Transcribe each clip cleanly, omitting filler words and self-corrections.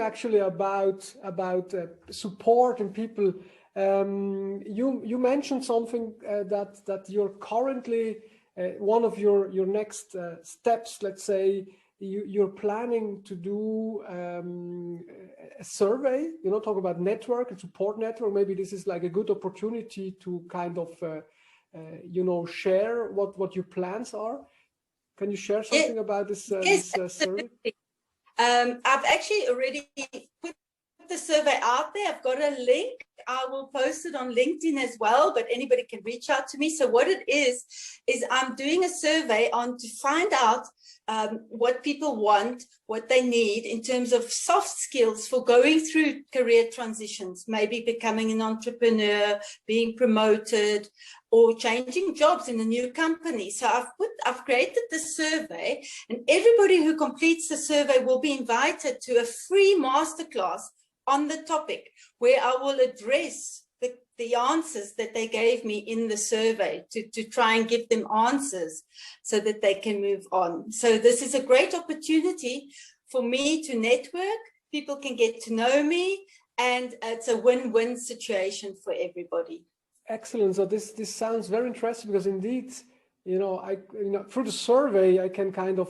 actually about support and people. You mentioned something that you're currently one of your next steps. Let's say you're planning to do a survey. Talk about network and support network. Maybe this is like a good opportunity to kind of share what your plans are. Can you share something about this, yes, this survey? I've actually already put the survey out there. I've got a link. I will post it on LinkedIn as well, but anybody can reach out to me. So what it is I'm doing a survey to find out what people want, what they need in terms of soft skills for going through career transitions, maybe becoming an entrepreneur, being promoted, or changing jobs in a new company. So I've created this survey, and everybody who completes the survey will be invited to a free masterclass on the topic, where I will address the answers that they gave me in the survey to try and give them answers so that they can move on. So this is a great opportunity for me to network. People can get to know me, and it's a win-win situation for everybody. Excellent. So this sounds very interesting, because indeed, through the survey, I can kind of,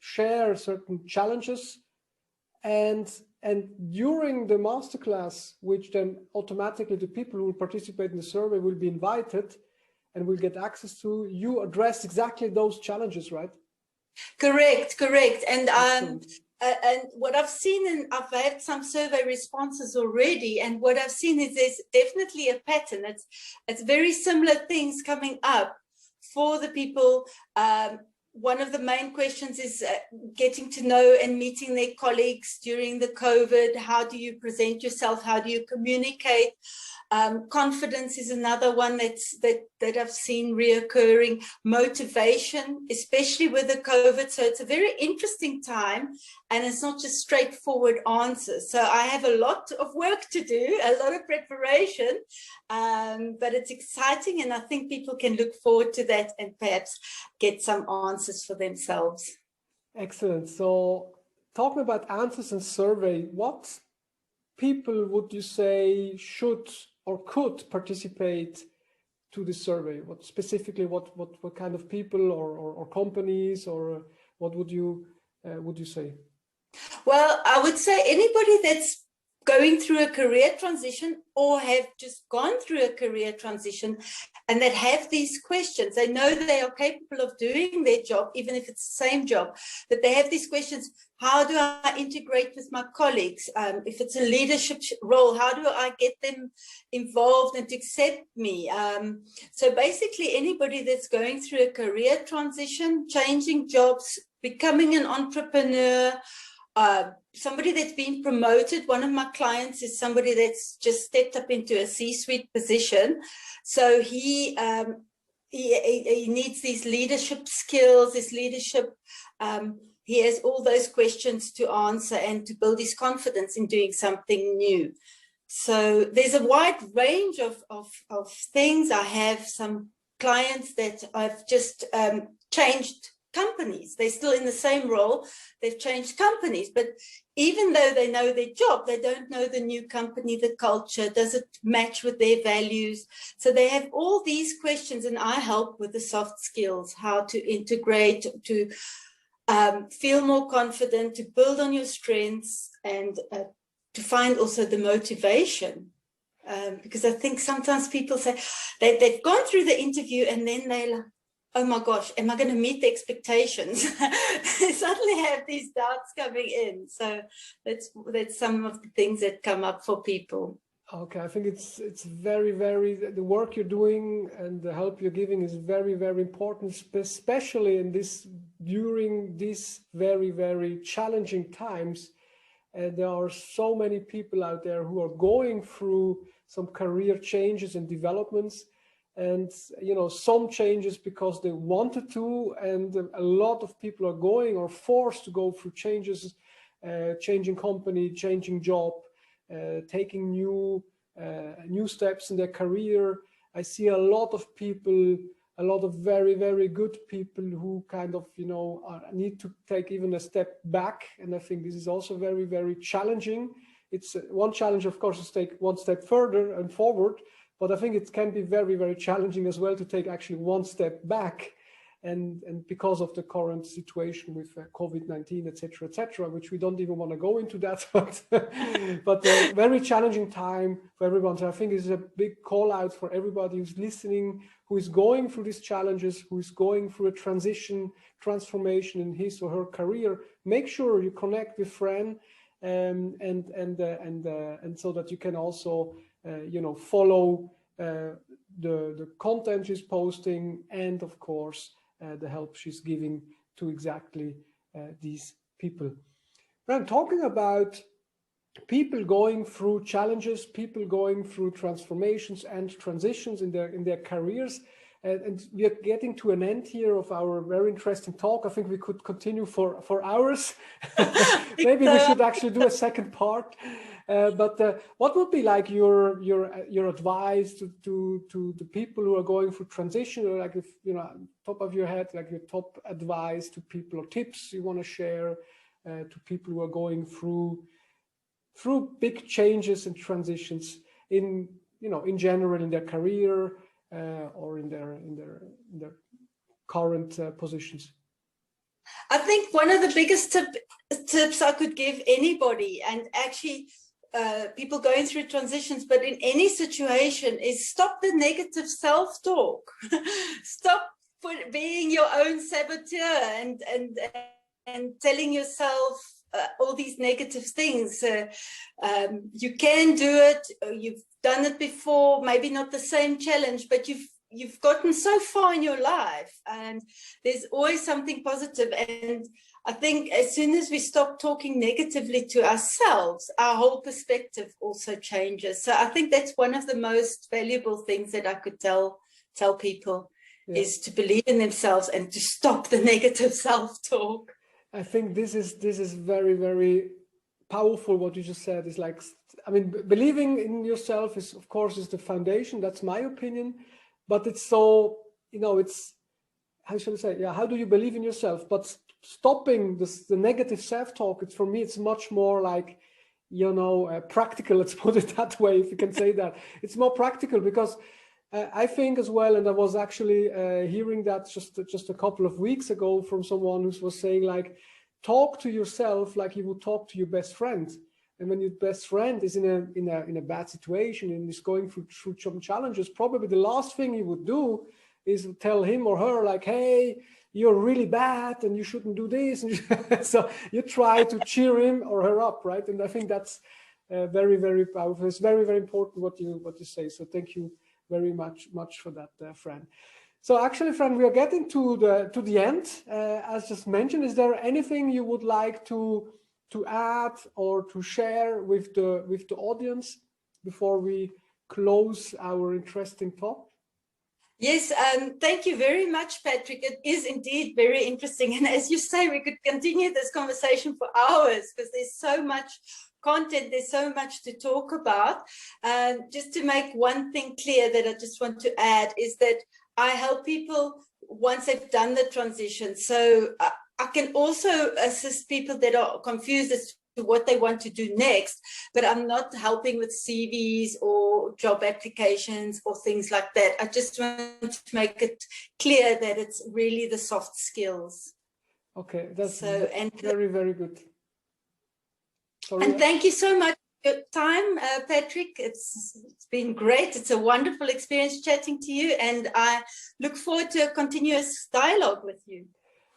share certain challenges, and during the masterclass, which then automatically the people who will participate in the survey will be invited and will get access to, you address exactly those challenges, right? Correct. And what I've seen, and I've had some survey responses already, and what I've seen is there's definitely a pattern. It's very similar things coming up for the people. One of the main questions is getting to know and meeting their colleagues during the COVID. How do you present yourself? How do you communicate? Confidence is another one that I've seen reoccurring. Motivation, especially with the COVID. So it's a very interesting time, and it's not just straightforward answers. So I have a lot of work to do, a lot of preparation, but it's exciting, and I think people can look forward to that and perhaps get some answers for themselves. Excellent. So talking about answers and survey, what people would you say should or could participate to the survey? What specifically, what kind of people or companies, or what would you say? Well, I would say anybody that's going through a career transition, or have just gone through a career transition, and that have these questions. They know they are capable of doing their job, even if it's the same job, but they have these questions. How do I integrate with my colleagues? If it's a leadership role, how do I get them involved and to accept me? So basically anybody that's going through a career transition, changing jobs, becoming an entrepreneur, somebody that's been promoted. One of my clients is somebody that's just stepped up into a C-suite position. So he needs these leadership skills, this leadership. He has all those questions to answer and to build his confidence in doing something new. So there's a wide range of things. I have some clients that I've just changed companies. They're still in the same role. They've changed companies, but even though they know their job, they don't know the new company, the culture. Does it match with their values? So they have all these questions, and I help with the soft skills, how to integrate, to feel more confident, to build on your strengths, and to find also the motivation. Because I think sometimes people say they've gone through the interview, and then they're like, oh my gosh, am I going to meet the expectations? They suddenly have these doubts coming in. So that's some of the things that come up for people. Okay, I think it's very, very, the work you're doing and the help you're giving is very, very important, especially during these very, very challenging times. And there are so many people out there who are going through some career changes and developments. And, some changes because they wanted to, and a lot of people are going or forced to go through changes, changing company, changing job, taking new steps in their career. I see a lot of people a lot of very, very good people who kind of, you know, need to take even a step back. And I think this is also very, very challenging. It's one challenge, of course, is take one step further and forward, but I think it can be very, very challenging as well to take actually one step back. And because of the current situation with COVID-19, et cetera, which we don't even want to go into that, but a very challenging time for everyone. So I think it's a big call out for everybody who's listening, who is going through these challenges, who is going through a transformation in his or her career. Make sure you connect with Fran, and so that you can also, you know, follow the content she's posting, and of course, the help she's giving to exactly these people. Fran, talking about people going through challenges, people going through transformations and transitions in their careers, and we are getting to an end here of our very interesting talk. I think we could continue for hours. Maybe we should actually do a second part. But what would be like your advice to the people who are going through transition, or like, if you know, top of your head, like your top advice to people or tips you want to share to people who are going through big changes and transitions in, you know, in general in their career or in their current positions? I think one of the biggest tips I could give anybody, and actually people going through transitions, but in any situation, is stop the negative self-talk. Stop being your own saboteur and telling yourself all these negative things. You can do it. You've done it before, maybe not the same challenge, but you've gotten so far in your life, and there's always something positive. And I think as soon as we stop talking negatively to ourselves, our whole perspective also changes. So I think that's one of the most valuable things that I could tell people, is to believe in themselves and to stop the negative self-talk. I think this is very, very powerful. What you just said is like, I mean, believing in yourself is, of course, is the foundation. That's my opinion. But it's so, you know, it's, how should I say? Yeah, how do you believe in yourself? But stopping the negative self-talk, it's, for me, it's much more like, you know, practical. Let's put it that way, if you can say that. It's more practical because I think as well, and I was actually hearing that just a couple of weeks ago from someone who was saying, like, talk to yourself like you would talk to your best friend. And when your best friend is in a bad situation and is going through some challenges, probably the last thing you would do is tell him or her, like, hey, you're really bad and you shouldn't do this. So you try to cheer him or her up, right? And I think that's very, very powerful. It's very, very important what you say. So thank you very much for that, Fran. So actually, Fran, we are getting to the end. As just mentioned, is there anything you would like to add or to share with the audience before we close our interesting talk? Yes, thank you very much, Patrick. It is indeed very interesting. And as you say, we could continue this conversation for hours because there's so much content, there's so much to talk about. Just to make one thing clear that I just want to add is that I help people once they've done the transition. So I can also assist people that are confused as to what they want to do next, but I'm not helping with CVs or job applications or things like that. I just want to make it clear that it's really the soft skills. Okay, that's very, very good. Sorry. And thank you so much for your time, Patrick. It's been great. It's a wonderful experience chatting to you, and I look forward to a continuous dialogue with you.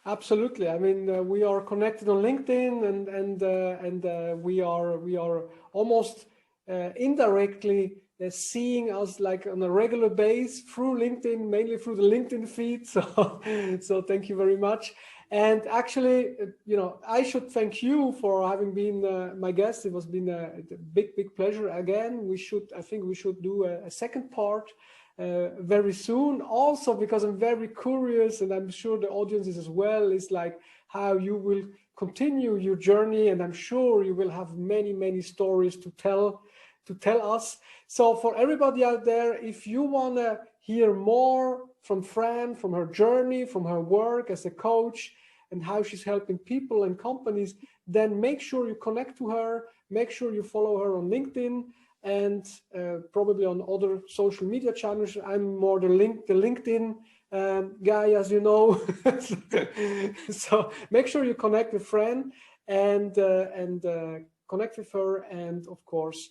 Absolutely. I mean, we are connected on LinkedIn, and we are almost indirectly seeing us like on a regular basis through LinkedIn, mainly through the LinkedIn feed. So thank you very much. And actually, you know, I should thank you for having been my guest. It has been a big pleasure. Again, I think we should do a second part very soon, also because I'm very curious, and I'm sure the audience is as well, is like how you will continue your journey, and I'm sure you will have many stories to tell us. So for everybody out there, if you want to hear more from Fran, from her journey, from her work as a coach, and how she's helping people and companies, then make sure you connect to her, make sure you follow her on LinkedIn, and probably on other social media channels. I'm more the LinkedIn guy, as you know. So make sure you connect with Fran and connect with her. And of course,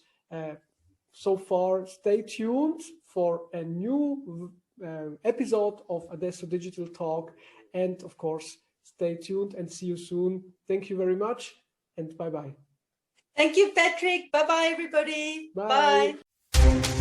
so far, stay tuned for a new episode of Adesso Digital Talk. And of course, stay tuned and see you soon. Thank you very much, and bye-bye. Thank you, Patrick. Bye-bye, everybody. Bye. Bye.